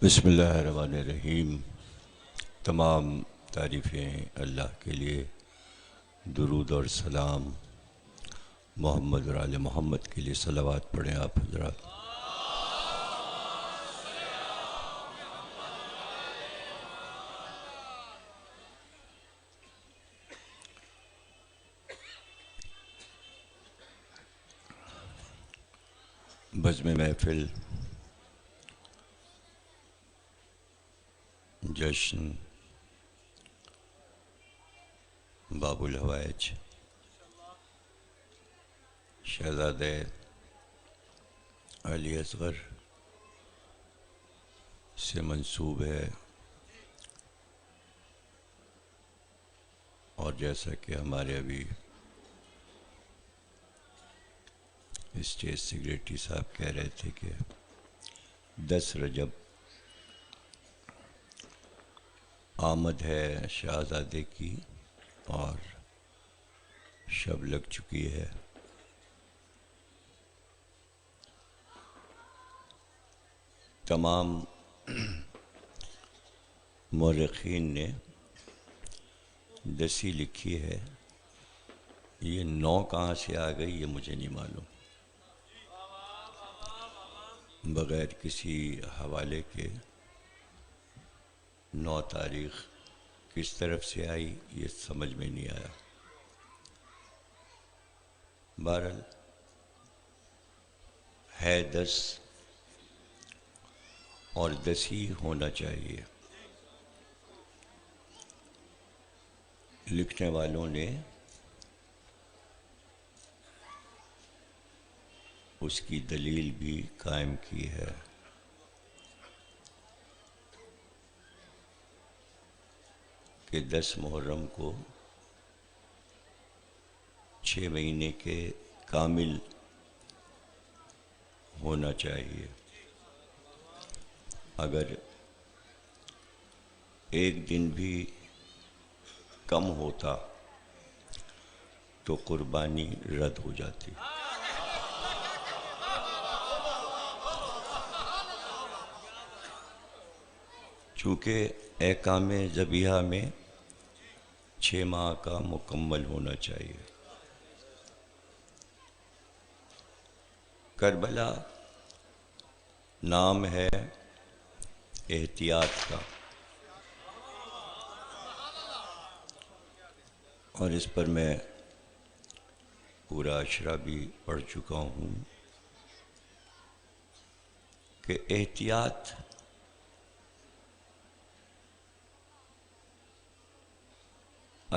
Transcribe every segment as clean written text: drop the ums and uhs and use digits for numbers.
بسم اللہ الرحمن الرحیم۔ تمام تعریفیں اللہ کے لیے، درود اور سلام محمد اور آل محمد کے لیے، صلوات پڑھیں آپ حضرات۔ بزم محفل، جشن باب الحوائج شہزادہ علی اصغر سے منسوب ہے، اور جیسا کہ ہمارے ابھی اسٹیٹ سیکریٹری صاحب کہہ رہے تھے کہ 10 رجب آمد ہے شہزادے کی اور شب لگ چکی ہے۔ تمام مورخین نے 10 لکھی ہے، یہ 9 کہاں سے آ گئی یہ مجھے نہیں معلوم، بغیر کسی حوالے کے 9 تاریخ کس طرف سے آئی یہ سمجھ میں نہیں آیا۔ بہرحال ہے 10 اور 10 ہی ہونا چاہیے۔ لکھنے والوں نے اس کی دلیل بھی قائم کی ہے۔ کہ 10 محرم کو 6 مہینے کے کامل ہونا چاہیے۔ اگر ایک دن بھی کم ہوتا تو قربانی رد ہو جاتی۔ چونکہ احکام ذبیحہ میں 6 ماہ کا مکمل ہونا چاہیے۔ کربلا نام ہے احتیاط کا، اور اس پر میں پورا اشرا بھی پڑھ چکا ہوں کہ احتیاط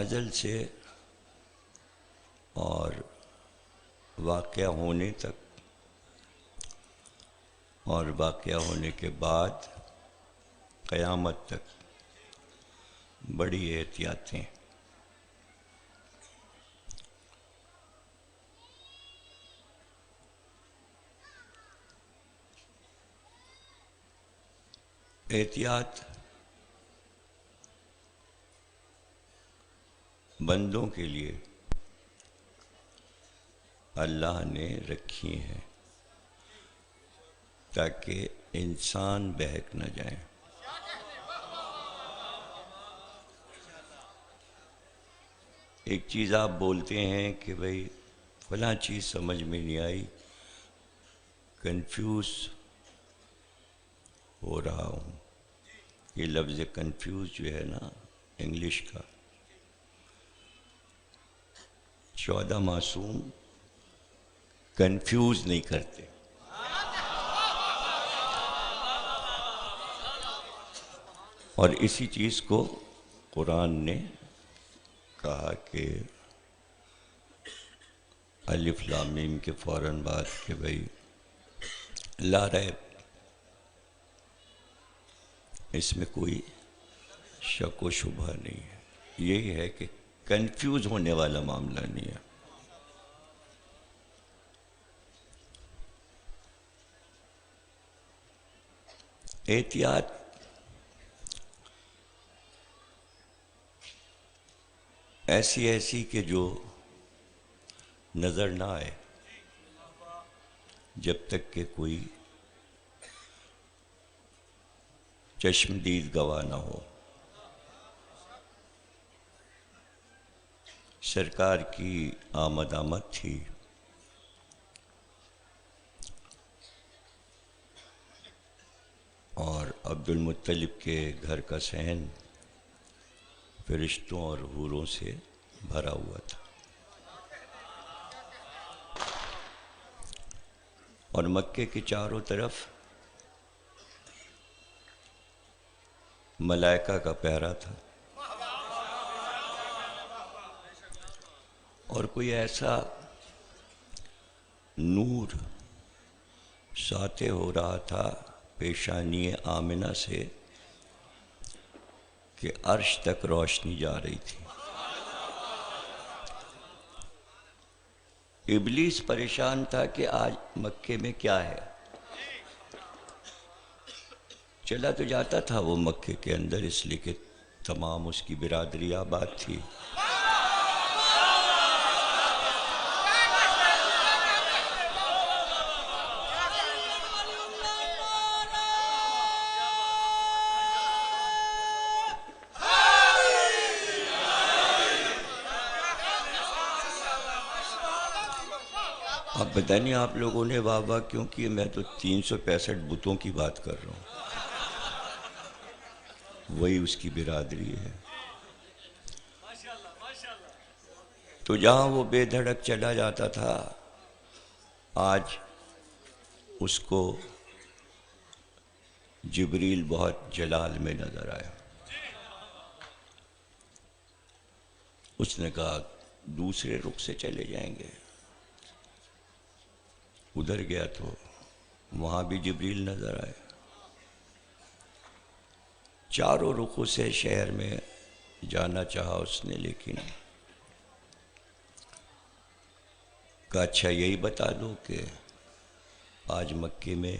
ازل سے اور واقعہ ہونے تک اور واقعہ ہونے کے بعد قیامت تک بڑی احتیاطیں۔ احتیاط بندوں کے لیے اللہ نے رکھی ہیں تاکہ انسان بہک نہ جائیں۔ ایک چیز آپ بولتے ہیں کہ بھئی فلاں چیز سمجھ میں نہیں آئی، کنفیوز ہو رہا ہوں۔ یہ لفظ کنفیوز جو ہے نا انگلش کا، 14 معصوم کنفیوز نہیں کرتے۔ اور اسی چیز کو قرآن نے کہا کہ الف لام میم کے فوراً بعد کہ بھئی لا ریب، اس میں کوئی شک و شبہ نہیں ہے۔ یہی ہے کہ کنفیوز ہونے والا معاملہ نہیں ہے۔ احتیاط ایسی کہ جو نظر نہ آئے جب تک کہ کوئی چشمدید گواہ نہ ہو۔ سرکار کی آمد تھی، اور عبد المطلب کے گھر کا صحن فرشتوں اور حوروں سے بھرا ہوا تھا، اور مکے کے چاروں طرف ملائکہ کا پہرا تھا، اور کوئی ایسا نور ساطع ہو رہا تھا پیشانی آمنہ سے کہ عرش تک روشنی جا رہی تھی۔ ابلیس پریشان تھا کہ آج مکے میں کیا ہے، چلا تو جاتا تھا وہ مکے کے اندر، اس لیے کہ تمام اس کی برادری آباد تھی، اب پتہ نہیں آپ لوگوں نے واہ واہ کیوں کی، میں تو 365 بتوں کی بات کر رہا ہوں، وہی اس کی برادری ہے۔ تو جہاں وہ بے دھڑک چلا جاتا تھا، آج اس کو جبریل بہت جلال میں نظر آیا۔ اس نے کہا دوسرے رخ سے چلے جائیں گے، ادھر گیا تو وہاں بھی جبریل نظر آئے، چاروں رخوں سے شہر میں جانا چاہا اس نے، لیکن کہا اچھا یہی بتا دو کہ آج مکے میں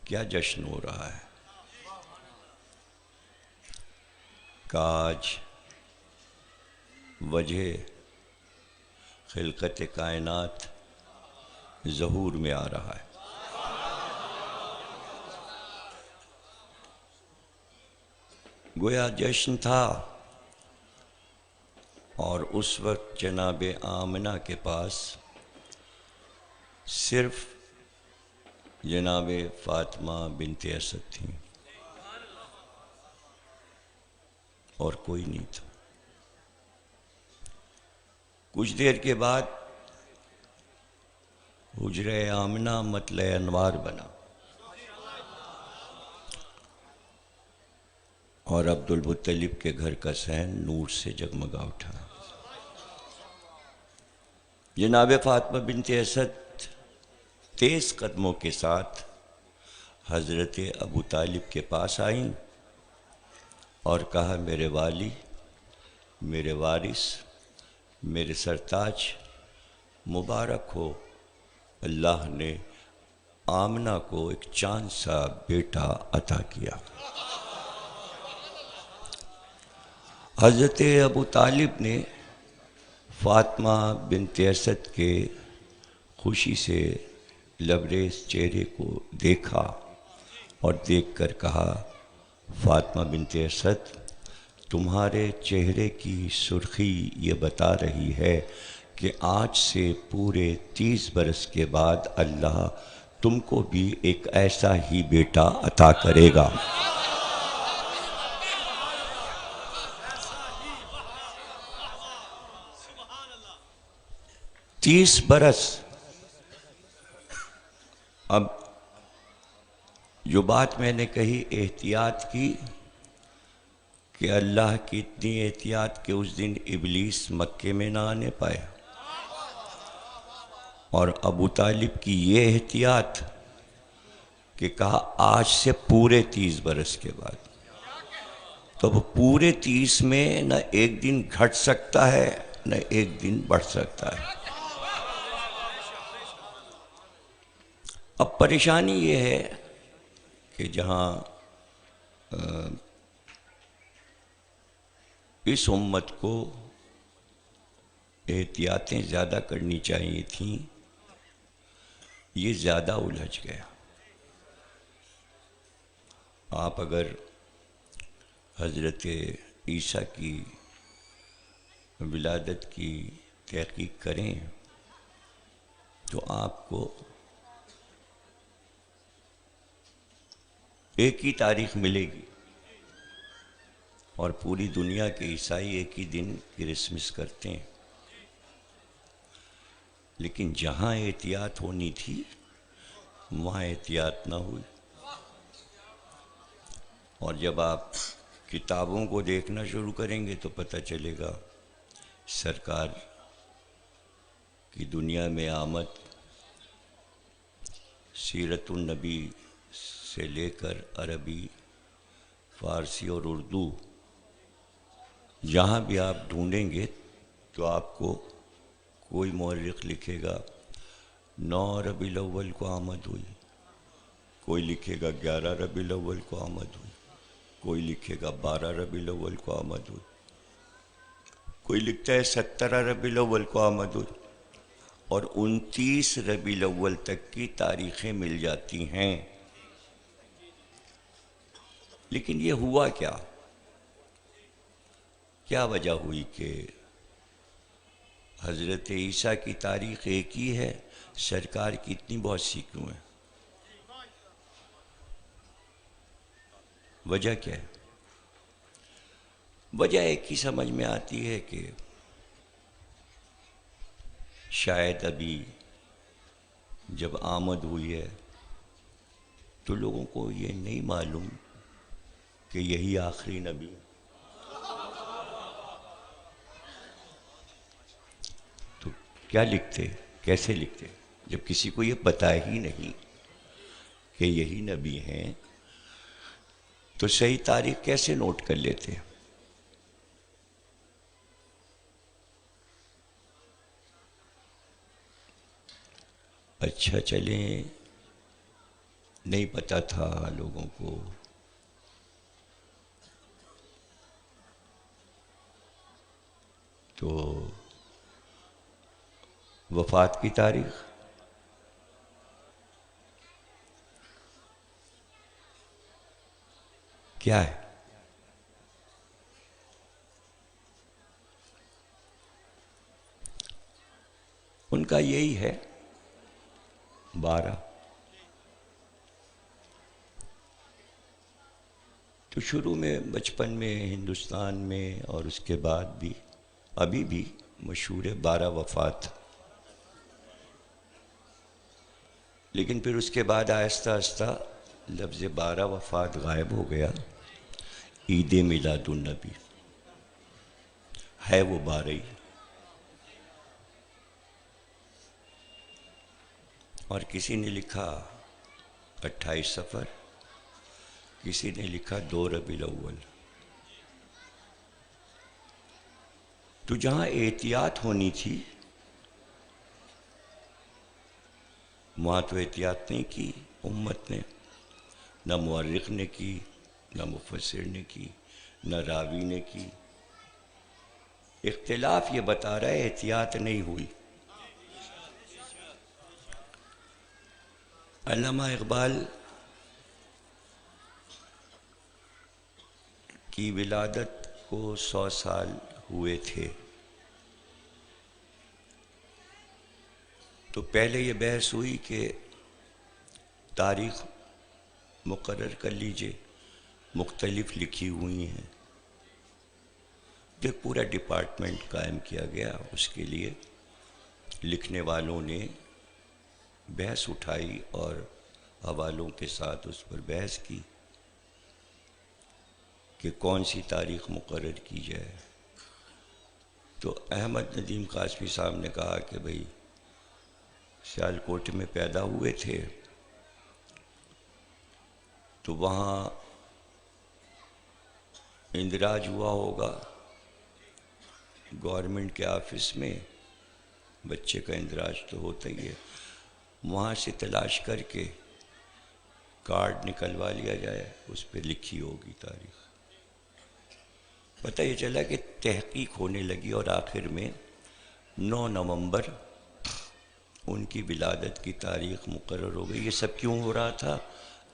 کیا جشن ہو رہا ہے۔ کہا آج وجہ خلقت کائنات ظہور میں آ رہا ہے۔ گویا جشن تھا، اور اس وقت جناب آمنہ کے پاس صرف جناب فاطمہ بنت اسد تھیں، اور کوئی نہیں تھا۔ کچھ دیر کے بعد حجرہ آمنہ مطلع انوار بنا، اور عبد المطلب کے گھر کا صحن نور سے جگمگا اٹھا۔ جناب فاطمہ بنت اسد تیز قدموں کے ساتھ حضرت ابو طالب کے پاس آئیں اور کہا میرے والی، میرے وارث، میرے سرتاج، مبارک ہو، اللہ نے آمنہ کو ایک چاند سا بیٹا عطا کیا۔ حضرت ابو طالب نے فاطمہ بنت اسد کے خوشی سے لبریز چہرے کو دیکھا، اور دیکھ کر کہا فاطمہ بنت اسد، تمہارے چہرے کی سرخی یہ بتا رہی ہے کہ آج سے پورے 30 برس کے بعد اللہ تم کو بھی ایک ایسا ہی بیٹا عطا کرے گا۔ 30 برس۔ اب جو بات میں نے کہی احتیاط کی، کہ اللہ کی اتنی احتیاط کہ اس دن ابلیس مکے میں نہ آنے پائے، اور ابو طالب کی یہ احتیاط کہ کہا آج سے پورے 30 برس کے بعد۔ تو وہ پورے 30 میں نہ ایک دن گھٹ سکتا ہے، نہ ایک دن بڑھ سکتا ہے۔ اب پریشانی یہ ہے کہ جہاں اس امت کو احتیاطیں زیادہ کرنی چاہیے تھیں، یہ زیادہ الجھ گیا۔ آپ اگر حضرت عیسیٰ کی ولادت کی تحقیق کریں تو آپ کو ایک ہی تاریخ ملے گی، اور پوری دنیا کے عیسائی ایک ہی دن کرسمس کرتے ہیں، لیکن جہاں احتیاط ہونی تھی وہاں احتیاط نہ ہوئی۔ اور جب آپ کتابوں کو دیکھنا شروع کریں گے تو پتہ چلے گا سرکار کی دنیا میں آمد سیرت النبی سے لے کر عربی، فارسی اور اردو جہاں بھی آپ ڈھونڈیں گے تو آپ کو کوئی مورخ لکھے گا 9 ربیع الاول کو آمد ہوئی، کوئی لکھے گا 11 ربیع الاول کو آمد ہوئی، کوئی لکھے گا 12 ربیع الاول کو آمد ہوئی، کوئی لکھتا ہے 17 ربیع الاول کو آمد ہوئی، اور 29 ربیع الاول تک کی تاریخیں مل جاتی ہیں۔ لیکن یہ ہوا کیا وجہ ہوئی کہ حضرت عیسیٰ کی تاریخ ایک ہی ہے، سرکار کی اتنی بہت سی کیوں ہے؟ وجہ کیا ہے؟ وجہ ایک ہی سمجھ میں آتی ہے کہ شاید ابھی جب آمد ہوئی ہے تو لوگوں کو یہ نہیں معلوم کہ یہی آخری نبی ہے۔ تو کیا لکھتے، کیسے لکھتے؟ جب کسی کو یہ پتہ ہی نہیں کہ یہی نبی ہیں تو صحیح تاریخ کیسے نوٹ کر لیتے؟ اچھا چلیں، نہیں پتہ تھا لوگوں کو، تو وفات کی تاریخ کیا ہے؟ ان کا یہی ہے 12۔ تو شروع میں بچپن میں ہندوستان میں اور اس کے بعد بھی ابھی بھی مشہور ہے 12 وفات، لیکن پھر اس کے بعد آہستہ آہستہ لفظ 12 وفات غائب ہو گیا۔ عید میلاد النبی ہے وہ 12 ہی، اور کسی نے لکھا 28 صفر، کسی نے لکھا 2 ربیع الاول۔ تو جہاں احتیاط ہونی تھی وہاں تو احتیاط نہیں کی امت نے، نہ مورخ نے کی، نہ مفسر نے کی، نہ راوی نے کی۔ اختلاف یہ بتا رہا ہے احتیاط نہیں ہوئی۔ علامہ اقبال کی ولادت کو 100 سال ہوئے تھے، تو پہلے یہ بحث ہوئی کہ تاریخ مقرر کر لیجئے، مختلف لکھی ہوئی ہیں، ایک پورا ڈپارٹمنٹ قائم کیا گیا، اس کے لیے لکھنے والوں نے بحث اٹھائی اور حوالوں کے ساتھ اس پر بحث کی کہ کون سی تاریخ مقرر کی جائے۔ تو احمد ندیم قاسمی صاحب نے کہا کہ بھئی سیالکوٹ میں پیدا ہوئے تھے تو وہاں اندراج ہوا ہوگا، گورنمنٹ کے آفس میں بچے کا اندراج تو ہوتا ہی ہے، وہاں سے تلاش کر کے کارڈ نکلوا لیا جائے، اس پہ لکھی ہوگی تاریخ۔ پتہ یہ چلا کہ تحقیق ہونے لگی اور آخر میں 9 نومبر ان کی ولادت کی تاریخ مقرر ہو گئی۔ یہ سب کیوں ہو رہا تھا؟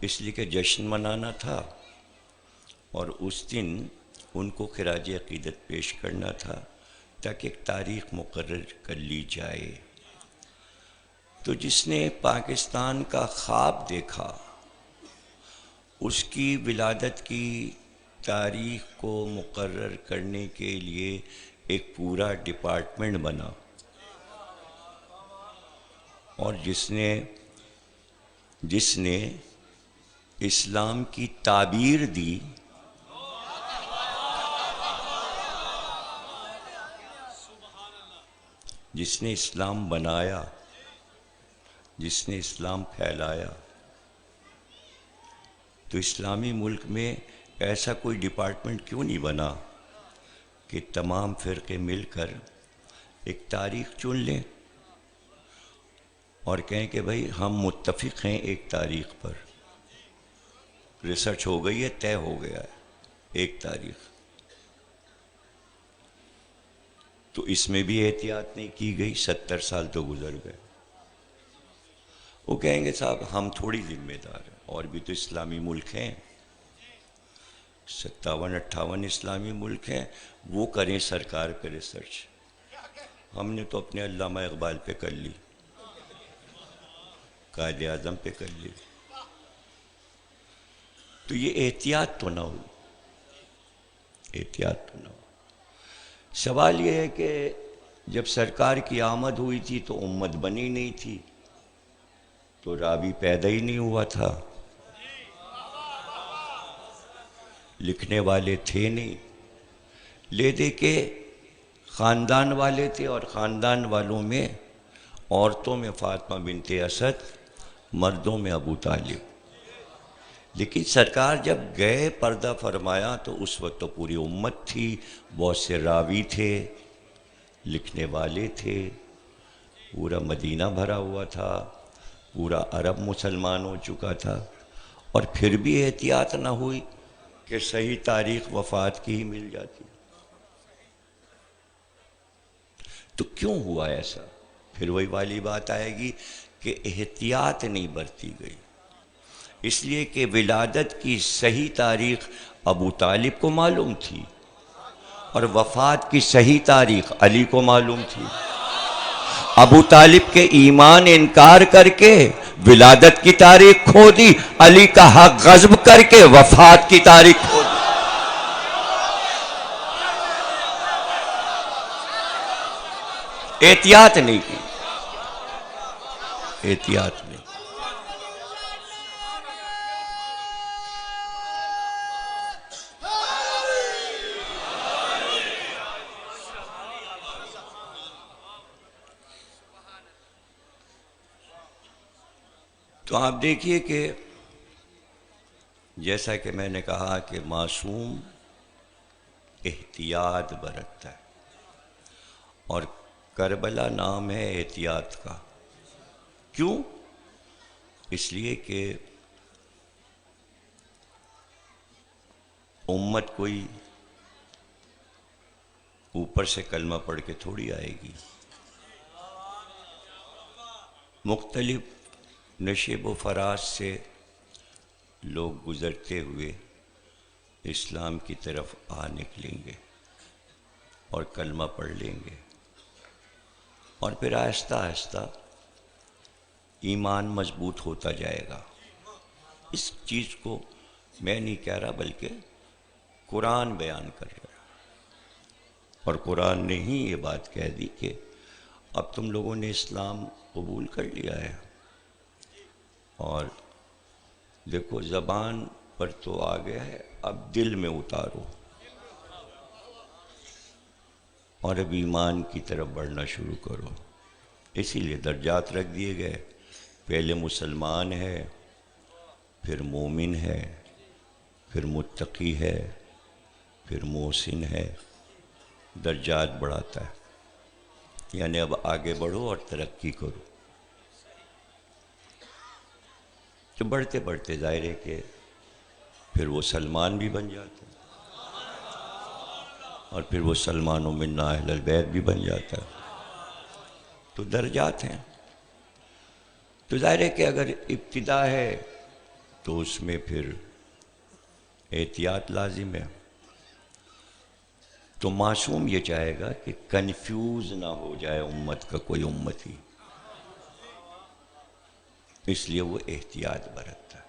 اس لیے کہ جشن منانا تھا اور اس دن ان کو خراج عقیدت پیش کرنا تھا تاکہ ایک تاریخ مقرر کر لی جائے۔ تو جس نے پاکستان کا خواب دیکھا اس کی ولادت کی تاریخ کو مقرر کرنے کے لیے ایک پورا ڈپارٹمنٹ بنا، اور جس نے اسلام کی تعبیر دی، جس نے اسلام بنایا، جس نے اسلام پھیلایا، تو اسلامی ملک میں ایسا کوئی ڈپارٹمنٹ کیوں نہیں بنا کہ تمام فرقے مل کر ایک تاریخ چن لیں اور کہیں کہ بھئی ہم متفق ہیں ایک تاریخ پر، ریسرچ ہو گئی ہے، طے ہو گیا ہے ایک تاریخ۔ تو اس میں بھی احتیاط نہیں کی گئی، 70 سال تو گزر گئے۔ وہ کہیں گے صاحب ہم تھوڑی ذمہ دار ہیں، اور بھی تو اسلامی ملک ہیں، 57-58 اسلامی ملک ہیں، وہ کریں سرکار کا ریسرچ۔ ہم نے تو اپنے علامہ اقبال پہ کر لی، قائد اعظم پہ کر لی۔ تو یہ احتیاط تو نہ ہو، احتیاط تو نہ ہو۔ سوال یہ ہے کہ جب سرکار کی آمد ہوئی تھی تو امت بنی نہیں تھی، تو راوی پیدا ہی نہیں ہوا تھا، لکھنے والے تھے نہیں، لے دے کے خاندان والے تھے، اور خاندان والوں میں عورتوں میں فاطمہ بنت اسد، مردوں میں ابو طالب۔ لیکن سرکار جب گئے پردہ فرمایا تو اس وقت تو پوری امت تھی، بہت سے راوی تھے، لکھنے والے تھے، پورا مدینہ بھرا ہوا تھا، پورا عرب مسلمان ہو چکا تھا، اور پھر بھی احتیاط نہ ہوئی کہ صحیح تاریخ وفات کی ہی مل جاتی۔ تو کیوں ہوا ایسا؟ پھر وہی والی بات آئے گی کہ احتیاط نہیں برتی گئی، اس لیے کہ ولادت کی صحیح تاریخ ابو طالب کو معلوم تھی، اور وفات کی صحیح تاریخ علی کو معلوم تھی۔ ابو طالب کے ایمان انکار کر کے ولادت کی تاریخ کھو دی، علی کا حق غصب کر کے وفات کی تاریخ کھو دی۔ احتیاط نہیں کی، احتیاط نہیں۔ تو آپ دیکھیے کہ جیسا کہ میں نے کہا کہ معصوم احتیاط برتتا ہے، اور کربلا نام ہے احتیاط کا۔ کیوں؟ اس لیے کہ امت کوئی اوپر سے کلمہ پڑھ کے تھوڑی آئے گی، مختلف نشیب و فراز سے لوگ گزرتے ہوئے اسلام کی طرف آ نکلیں گے اور کلمہ پڑھ لیں گے، اور پھر آہستہ آہستہ ایمان مضبوط ہوتا جائے گا۔ اس چیز کو میں نہیں کہہ رہا بلکہ قرآن بیان کر رہا ہے، اور قرآن نے ہی یہ بات کہہ دی کہ اب تم لوگوں نے اسلام قبول کر لیا ہے، اور دیکھو زبان پر تو آ گیا ہے، اب دل میں اتارو، اور اب ایمان کی طرف بڑھنا شروع کرو۔ اسی لیے درجات رکھ دیے گئے، پہلے مسلمان ہے، پھر مومن ہے، پھر متقی ہے، پھر محسن ہے، درجات بڑھاتا ہے، یعنی اب آگے بڑھو اور ترقی کرو۔ تو بڑھتے بڑھتے ظاہر ہے کہ پھر وہ سلمان بھی بن جاتا ہے، اور پھر وہ سلمان و منا اہل البیت بھی بن جاتا ہے۔ تو درجات ہیں۔ تو ظاہر ہے کہ اگر ابتدا ہے تو اس میں پھر احتیاط لازم ہے. تو معصوم یہ چاہے گا کہ کنفیوز نہ ہو جائے امت کا کوئی امتی، اس لیے وہ احتیاط برتتا ہے.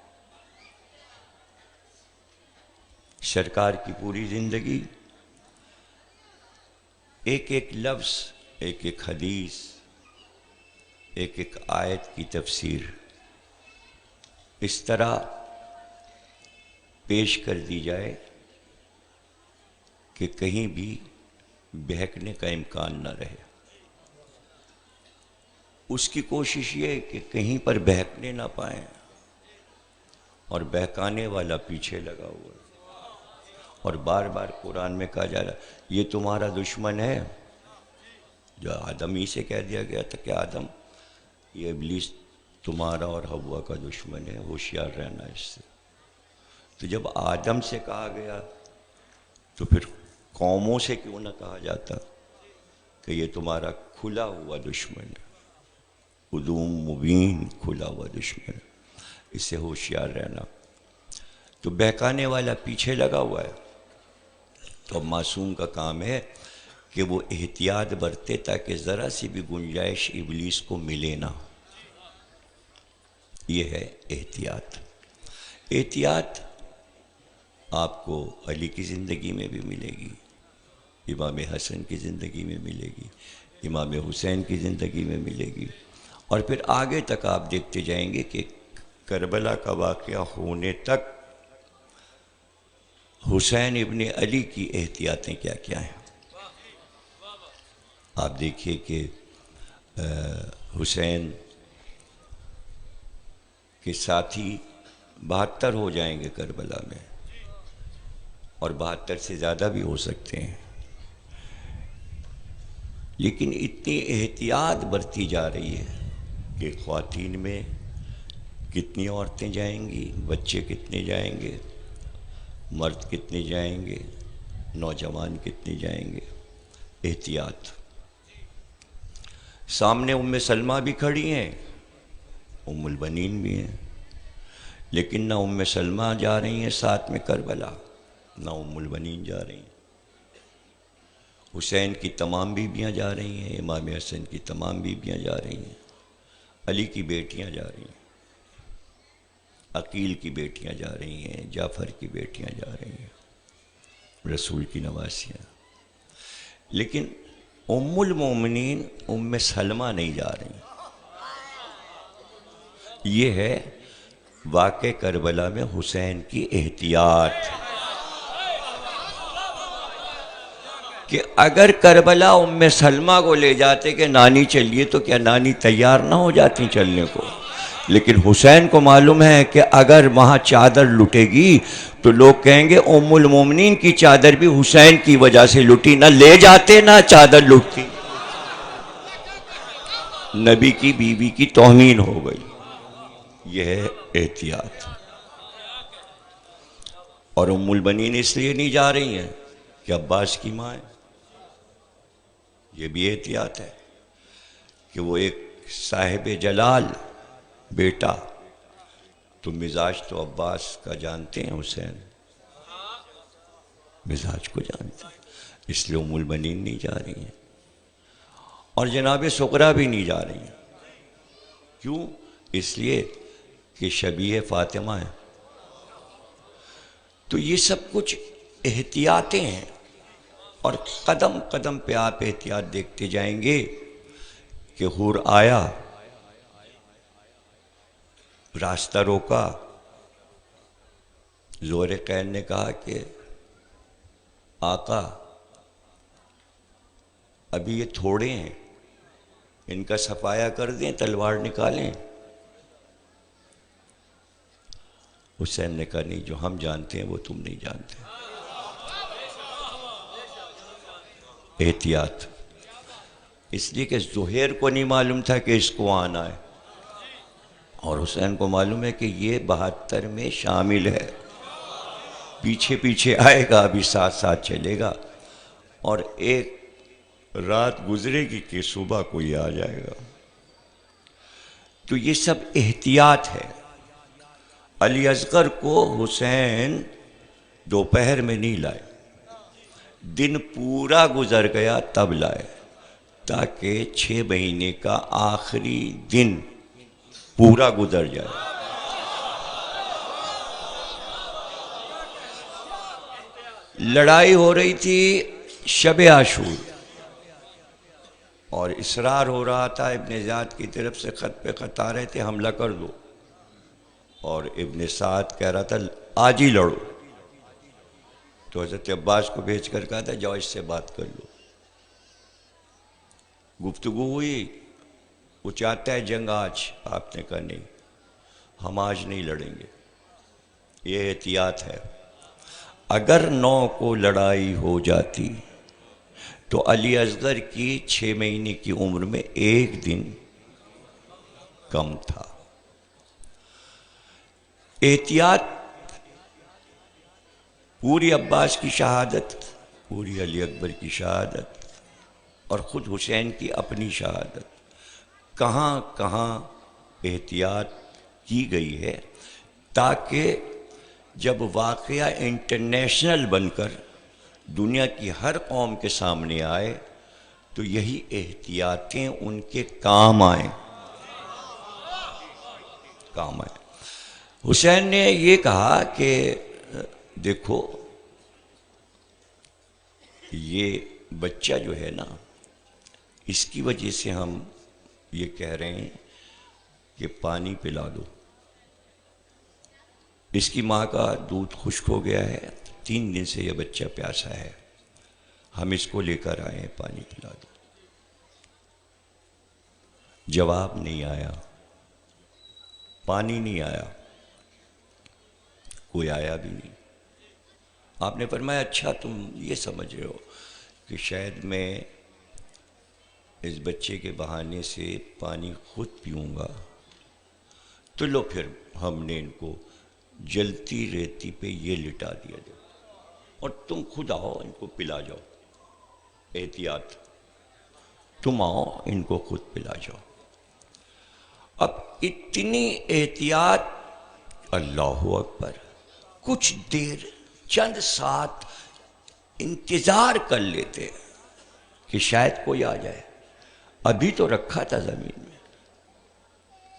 سرکار کی پوری زندگی ایک ایک لفظ، ایک ایک حدیث، ایک ایک آیت کی تفسیر اس طرح پیش کر دی جائے کہ کہیں بھی بہکنے کا امکان نہ رہے. اس کی کوشش یہ ہے کہ کہیں پر بہکنے نہ پائیں، اور بہکانے والا پیچھے لگا ہوا ہے. اور بار بار قرآن میں کہا جا رہا ہے یہ تمہارا دشمن ہے. جو آدم ہی سے کہہ دیا گیا تھا کہ آدم یہ ابلیس تمہارا اور حوا کا دشمن ہے، ہوشیار رہنا اس سے. تو جب آدم سے کہا گیا تو پھر قوموں سے کیوں نہ کہا جاتا کہ یہ تمہارا کھلا ہوا دشمن ہے، عدوم مبین کھلا ہوا دشمن ہے، اس سے ہوشیار رہنا. تو بہکانے والا پیچھے لگا ہوا ہے. تو معصوم کا کام ہے کہ وہ احتیاط برتے تاکہ ذرا سی بھی گنجائش ابلیس کو ملے نہ. یہ ہے احتیاط. احتیاط آپ کو علی کی زندگی میں بھی ملے گی، امام حسن کی زندگی میں ملے گی، امام حسین کی زندگی میں ملے گی، اور پھر آگے تک آپ دیکھتے جائیں گے کہ کربلا کا واقعہ ہونے تک حسین ابن علی کی احتیاطیں کیا کیا ہیں. آپ دیکھیے کہ حسین کے ساتھی 72 ہو جائیں گے کربلا میں، اور 72 سے زیادہ بھی ہو سکتے ہیں، لیکن اتنی احتیاط برتی جا رہی ہے کہ خواتین میں کتنی عورتیں جائیں گی، بچے کتنے جائیں گے، مرد کتنے جائیں گے، نوجوان کتنے جائیں گے. احتیاط. سامنے ام سلمہ بھی کھڑی ہیں، ام البنین بھی ہیں، لیکن نہ ام سلمہ جا رہی ہیں ساتھ میں کربلا، نہ ام البنین جا رہی ہیں. حسین کی تمام بیویاں جا رہی ہیں، امام حسن کی تمام بیویاں جا رہی ہیں، علی کی بیٹیاں جا رہی ہیں، عقیل کی بیٹیاں جا رہی ہیں، جعفر کی بیٹیاں جا رہی ہیں، رسول کی نواسیاں. لیکن ام المومنین ام سلمہ نہیں جا رہی. یہ ہے واقع کربلا میں حسین کی احتیاط کہ اگر کربلا ام سلمہ کو لے جاتے کہ نانی چلیے تو کیا نانی تیار نہ ہو جاتی چلنے کو. لیکن حسین کو معلوم ہے کہ اگر وہاں چادر لٹے گی تو لوگ کہیں گے ام المومنین کی چادر بھی حسین کی وجہ سے لٹی، نہ لے جاتے نہ چادر لٹتی. نبی کی بیوی کی توہین ہو گئی. یہ ہے احتیاط. اور ام البنین اس لیے نہیں جا رہی ہیں کہ عباس کی ماں ہے. یہ بھی احتیاط ہے کہ وہ ایک صاحب جلال بیٹا، تو مزاج تو عباس کا جانتے ہیں، حسین مزاج کو جانتے ہیں، اس لیے ام البنین نہیں جا رہی ہیں. اور جناب سغرا بھی نہیں جا رہی ہیں. کیوں؟ اس لیے کہ شبیہ فاطمہ ہے. تو یہ سب کچھ احتیاطیں ہیں، اور قدم قدم پہ آپ احتیاط دیکھتے جائیں گے کہ حور آیا، راستہ روکا، زور قین نے کہا کہ آقا ابھی یہ تھوڑے ہیں، ان کا صفایا کر دیں، تلوار نکالیں. حسین نے کہا نہیں، جو ہم جانتے ہیں وہ تم نہیں جانتے. احتیاط. اس لیے کہ زہیر کو نہیں معلوم تھا کہ اس کو آنا ہے، اور حسین کو معلوم ہے کہ یہ 72 میں شامل ہے، پیچھے پیچھے آئے گا، ابھی ساتھ ساتھ چلے گا، اور ایک رات گزرے گی کہ صبح کو یہ آ جائے گا. تو یہ سب احتیاط ہے. علی اصغر کو حسین دوپہر میں نہیں لائے، دن پورا گزر گیا تب لائے، تاکہ 6 مہینے کا آخری دن پورا گزر جائے۔ لڑائی ہو رہی تھی شب عاشور، اور اصرار ہو رہا تھا، ابن زیاد کی طرف سے خط پہ خط آ رہے تھے حملہ کر دو، اور ابن سعد کہہ رہا تھا آج ہی لڑو، تو حضرت عباس کو بھیج کر کہا تھا جاؤ اس سے بات کر لو۔ گفتگو ہوئی، وہ چاہتا ہے جنگ آج، آپ نے کہا نہیں، ہم آج نہیں لڑیں گے، یہ احتیاط ہے۔ اگر 9 کو لڑائی ہو جاتی تو علی اصغر کی 6 مہینے کی عمر میں 1 دن کم تھا۔ احتیاط، پوری عباس کی شہادت، پوری علی اکبر کی شہادت، اور خود حسین کی اپنی شہادت، کہاں کہاں احتیاط کی گئی ہے، تاکہ جب واقعہ انٹرنیشنل بن کر دنیا کی ہر قوم کے سامنے آئے تو یہی احتیاطیں ان کے کام آئیں۔ حسین نے یہ کہا کہ دیکھو یہ بچہ جو ہے نا، اس کی وجہ سے ہم یہ کہہ رہے ہیں کہ پانی پلا دو، اس کی ماں کا دودھ خشک ہو گیا ہے، 3 دن سے یہ بچہ پیاسا ہے، ہم اس کو لے کر آئے ہیں، پانی پلا دو۔ جواب نہیں آیا، پانی نہیں آیا، کوئی آیا بھی نہیں۔ آپ نے فرمایا اچھا تم یہ سمجھ رہے ہو کہ شاید میں اس بچے کے بہانے سے پانی خود پیوں گا، تو لو پھر ہم نے ان کو جلتی ریتی پہ یہ لٹا دیا دے، اور تم خود آؤ ان کو پلا جاؤ، احتیاط، تم آؤ ان کو خود پلا جاؤ۔ اب اتنی احتیاط، اللہ اکبر، کچھ دیر چند ساتھ انتظار کر لیتے کہ شاید کوئی آ جائے، ابھی تو رکھا تھا زمین میں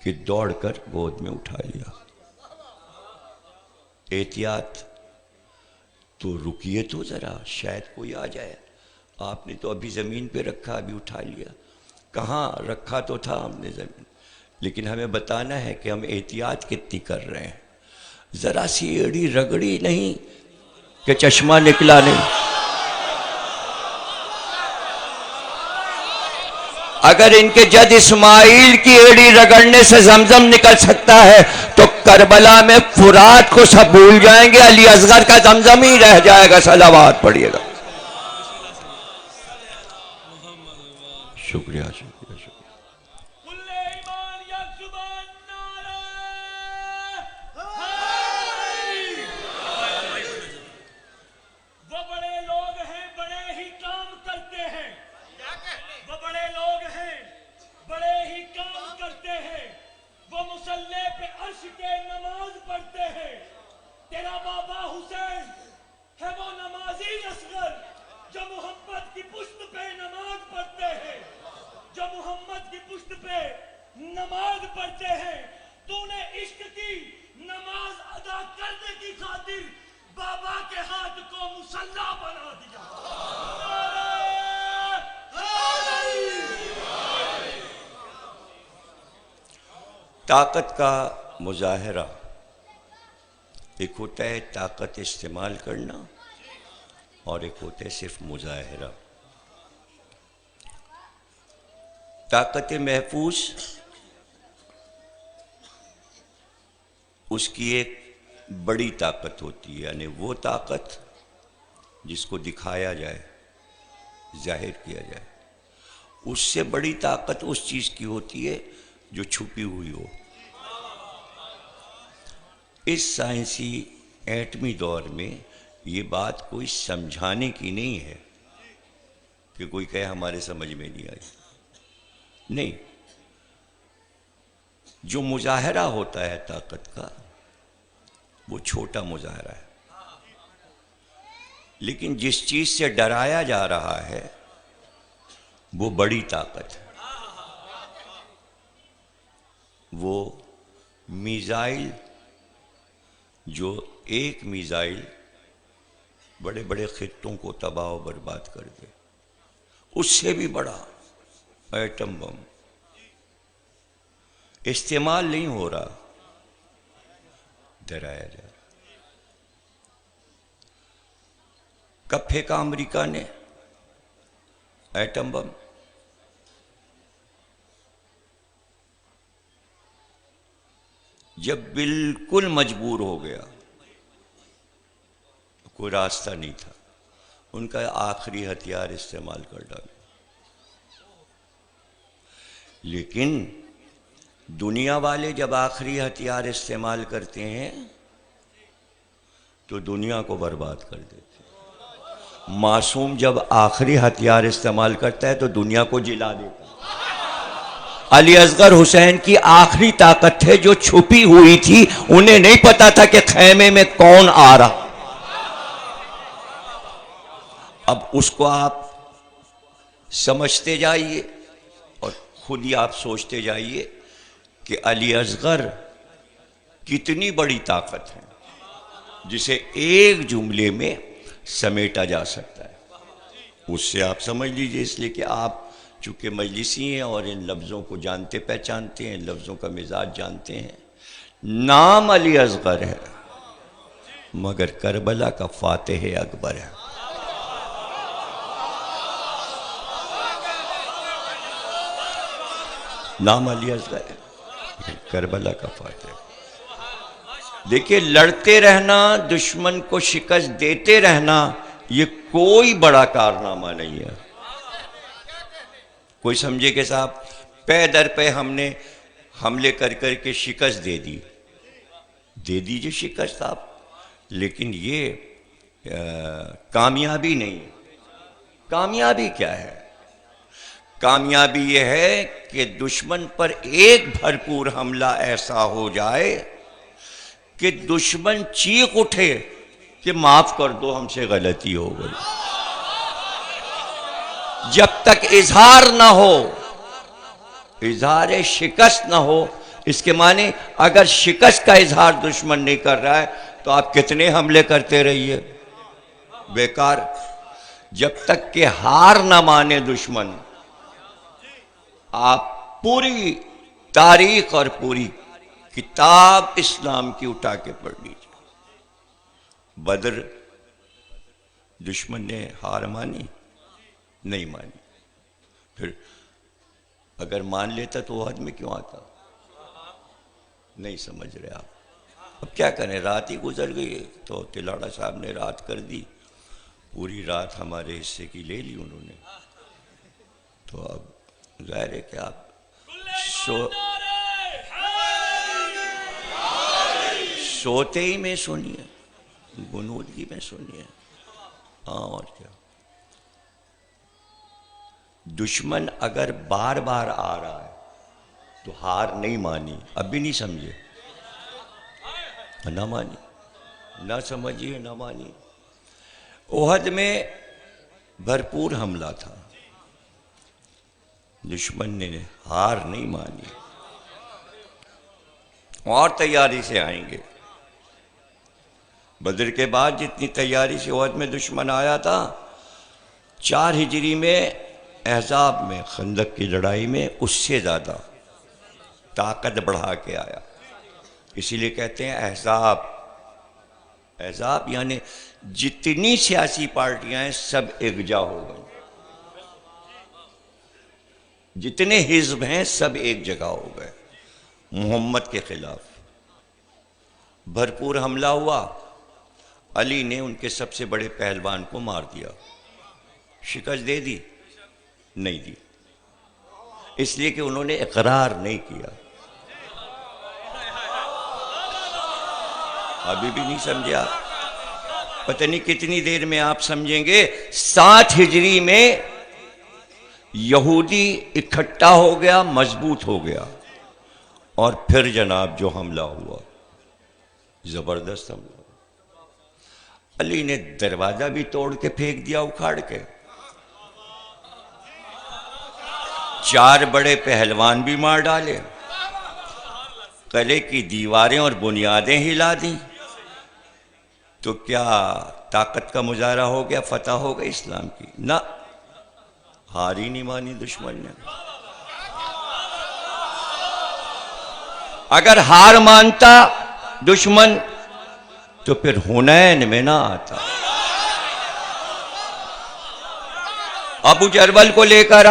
کہ دوڑ کر گود میں اٹھا لیا۔ احتیاط، تو رکیے تو ذرا، شاید کوئی آ جائے، آپ نے تو ابھی زمین پہ رکھا، ابھی اٹھا لیا، کہاں رکھا تو تھا ہم نے زمین، لیکن ہمیں بتانا ہے کہ ہم احتیاط کتنی کر رہے ہیں۔ ذرا سی ایڑی رگڑی نہیں کہ چشمہ نکلا نہیں۔ اگر ان کے جد اسماعیل کی ایڑی رگڑنے سے زمزم نکل سکتا ہے تو کربلا میں فرات کو سب بھول جائیں گے، علی اصغر کا زمزم ہی رہ جائے گا۔ صلوات پڑھیے گا۔ شکریہ شکریہ شکریہ۔ تیرا بابا حسین ہے وہ نمازی اصغر جو محمد کی پشت پہ نماز پڑھتے ہیں، جو محمد کی پشت پہ نماز پڑھتے ہیں۔ تو نے عشق کی نماز ادا کرنے کی خاطر بابا کے ہاتھ کو مصلی بنا دیا۔ طاقت کا مظاہرہ، ایک ہوتا ہے طاقت استعمال کرنا اور ایک ہوتا ہے صرف مظاہرہ۔ طاقت محفوظ، اس کی ایک بڑی طاقت ہوتی ہے، یعنی وہ طاقت جس کو دکھایا جائے، ظاہر کیا جائے۔ اس سے بڑی طاقت اس چیز کی ہوتی ہے جو چھپی ہوئی ہو۔ اس سائنسی ایٹمی دور میں یہ بات کوئی سمجھانے کی نہیں ہے کہ کوئی کہے ہمارے سمجھ میں نہیں آئی، نہیں، جو مظاہرہ ہوتا ہے طاقت کا وہ چھوٹا مظاہرہ ہے، لیکن جس چیز سے ڈرایا جا رہا ہے وہ بڑی طاقت ہے. وہ میزائل، جو ایک میزائل بڑے بڑے خطوں کو تباہ و برباد کر دے، اس سے بھی بڑا ایٹم بم استعمال نہیں ہو رہا، ڈرایا جا رہا. کب پھینکا امریکہ نے ایٹم بم؟ جب بالکل مجبور ہو گیا، کوئی راستہ نہیں تھا، ان کا آخری ہتھیار استعمال کر ڈالا. لیکن دنیا والے جب آخری ہتھیار استعمال کرتے ہیں تو دنیا کو برباد کر دیتے ہیں. معصوم جب آخری ہتھیار استعمال کرتا ہے تو دنیا کو جلا دیتا ہے. علی اصغر حسین کی آخری طاقت تھے جو چھپی ہوئی تھی، انہیں نہیں پتا تھا کہ خیمے میں کون آ رہا. اب اس کو آپ سمجھتے جائیے اور خود ہی آپ سوچتے جائیے کہ علی اصغر کتنی بڑی طاقت ہے جسے ایک جملے میں سمیٹا جا سکتا ہے. اس سے آپ سمجھ لیجئے، اس لیے کہ آپ چونکہ مجلسی ہیں اور ان لفظوں کو جانتے پہچانتے ہیں، ان لفظوں کا مزاج جانتے ہیں. نام علی اصغر ہے مگر کربلا کا فاتح اکبر ہے. نام علی اصغر ہے، کربلا کا فاتح. دیکھیے، لڑتے رہنا، دشمن کو شکست دیتے رہنا، یہ کوئی بڑا کارنامہ نہیں ہے. کوئی سمجھے کہ صاحب پے در پہ ہم نے حملے کر کر کے شکست دے دیجیے شکست آپ، لیکن یہ کامیابی نہیں. کامیابی کیا ہے؟ کامیابی یہ ہے کہ دشمن پر ایک بھرپور حملہ ایسا ہو جائے کہ دشمن چیخ اٹھے کہ معاف کر دو، ہم سے غلطی ہو گئی. جب تک اظہار نہ ہو، اظہار شکست نہ ہو، اس کے معنی اگر شکست کا اظہار دشمن نہیں کر رہا ہے تو آپ کتنے حملے کرتے رہیے، بیکار. جب تک کہ ہار نہ مانے دشمن، آپ پوری تاریخ اور پوری کتاب اسلام کی اٹھا کے پڑھ لیجیے. بدر دشمن نے ہار مانی؟ نہیں مانی. پھر اگر مان لیتا تو احد میں کیوں آتا؟ نہیں سمجھ رہے آپ. اب کیا کریں، رات ہی گزر گئی تو تلاڑا صاحب نے رات کر دی، پوری رات ہمارے حصے کی لے لی انہوں نے. تو اب ظاہر ہے کہ آپ سوتے ہی میں سنیے، غنودگی میں سنیے. ہاں، اور کیا. دشمن اگر بار بار آ رہا ہے تو ہار نہیں مانی. اب بھی نہیں سمجھے؟ نہ مانی، نہ سمجھیے، نہ مانی. احد میں بھرپور حملہ تھا، دشمن نے ہار نہیں مانی، اور تیاری سے آئیں گے. بدر کے بعد جتنی تیاری سے احد میں دشمن آیا تھا، 4 ہجری میں احزاب میں، خندق کی لڑائی میں اس سے زیادہ طاقت بڑھا کے آیا. اسی لیے کہتے ہیں احزاب. احزاب یعنی جتنی سیاسی پارٹیاں ہیں سب یکجا ہو گئیں، جتنے حزب ہیں سب ایک جگہ ہو گئے محمد کے خلاف. بھرپور حملہ ہوا، علی نے ان کے سب سے بڑے پہلوان کو مار دیا. شکست دے دی؟ نہیں دی، اس لیے کہ انہوں نے اقرار نہیں کیا. ابھی بھی نہیں سمجھے آپ؟ پتہ نہیں کتنی دیر میں آپ سمجھیں گے. 7 ہجری میں یہودی اکٹھا ہو گیا، مضبوط ہو گیا، اور پھر جناب جو حملہ ہوا، زبردست حملہ. علی نے دروازہ بھی توڑ کے پھینک دیا اکھاڑ کے، 4 بڑے پہلوان بھی مار ڈالے، قلعے کی دیواریں اور بنیادیں ہلا دیں، تو کیا طاقت کا مظاہرہ ہو گیا، فتح ہو گئی اسلام کی؟ نہ، ہار ہی نہیں مانی دشمن نے۔ اگر ہار مانتا دشمن تو پھر حنین میں نہ آتا۔ ابو جربل کو لے کر